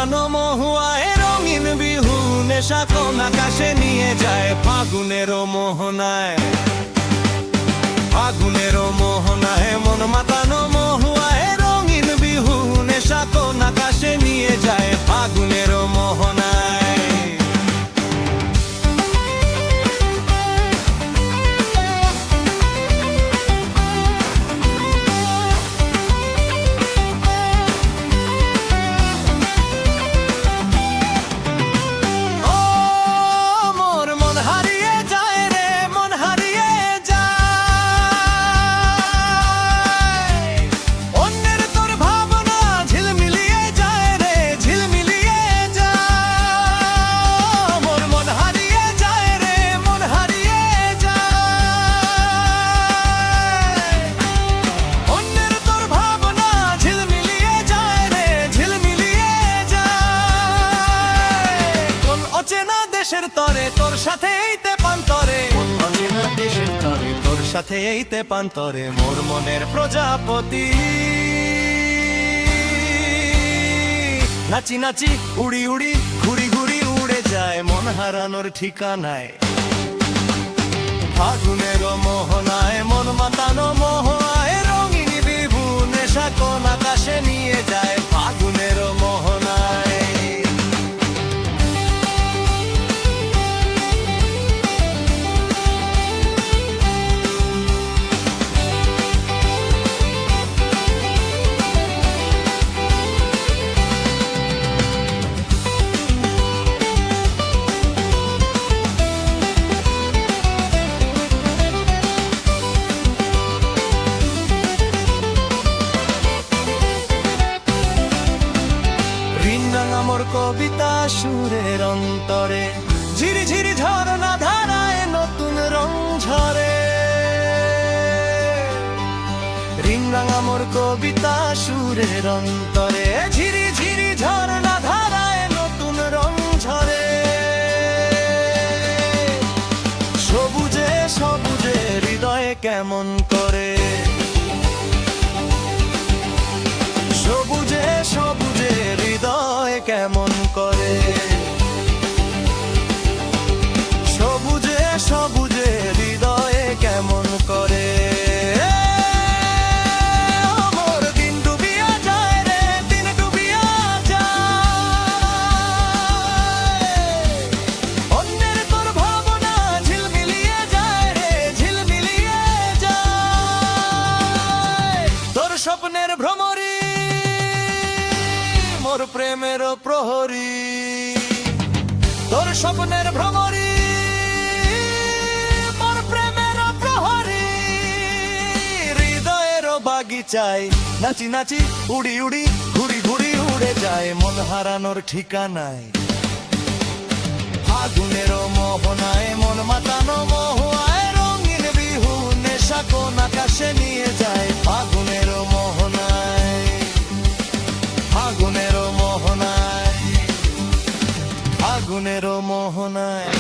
মাতানো মহুয়ায় রঙিন বিহু নেশা কোন আকাশে নিয়ে যায় ফাগুনেরও মোহনায়। ফাগুনেরও মোহনায় মন মাতানো মহুয়ায় রঙিন বিহু নেশা কোন আকাশে নিয়ে যায় ফাগুনেরও মোহনায়। দেশের তরে তোর সাথে এইতে পান্তরে, দেশের তরে তোর সাথে এইতে পান্তরে মোর মনের প্রজাপতি। নাচি নাচি উড়ি উড়ি ঘুরি ঘুরি উড়ে যায় মন হারানোর ঠিকানায়। ফাগুনেরও মোহনায় মন মাতানো মহুয়ায় রঙিন বিহু নেশা কোন আকাশে নিয়ে যায় ফাগুনেরও মোহনায়। মোর কবিতা সুরের অন্তরে ঝিরি ঝিরি ঝরনা ধারায় নতুন রং ঝরে। রিংরাঙা মোর কবিতা সুরের অন্তরে ঝিরি ঝিরি ঝরনা ধারায় নতুন রং ঝরে। সবুজে সবুজে হৃদয়ে কেমন করে, সবুজে সবুজে হৃদয় কেমন করে, সবুজে সবুজে হৃদয়ে কেমন করে। মোর দিন ডুবিয়া যায় রে, দিন ডুবিয়া যায়, অন্যের তোর ভাবনা ঝিলমিলিয়ে যায় রে, ঝিলমিলিয়ে যায়। তোর স্বপ্নের ভ্রমরী মোর প্রেমের প্রহরী, তোর স্বপ্নের ভ্রমরী মোর প্রেমের প্রহরী। হৃদয়ের বাগিচায় নাচি নাচি উড়ি উড়ি ঘুরি ঘুরি উড়ে যায় মন হারানোর ঠিকানায়। ফাগুনেরও মোহনায় মন মাতানো মহুয়ায় রঙিন বিহু নেশা কোন আকাশে নিয়ে যায় ফাগুনেরও মোহনায়। ফাগুনেরও মোহনায়, ফাগুনেরও মোহনায়।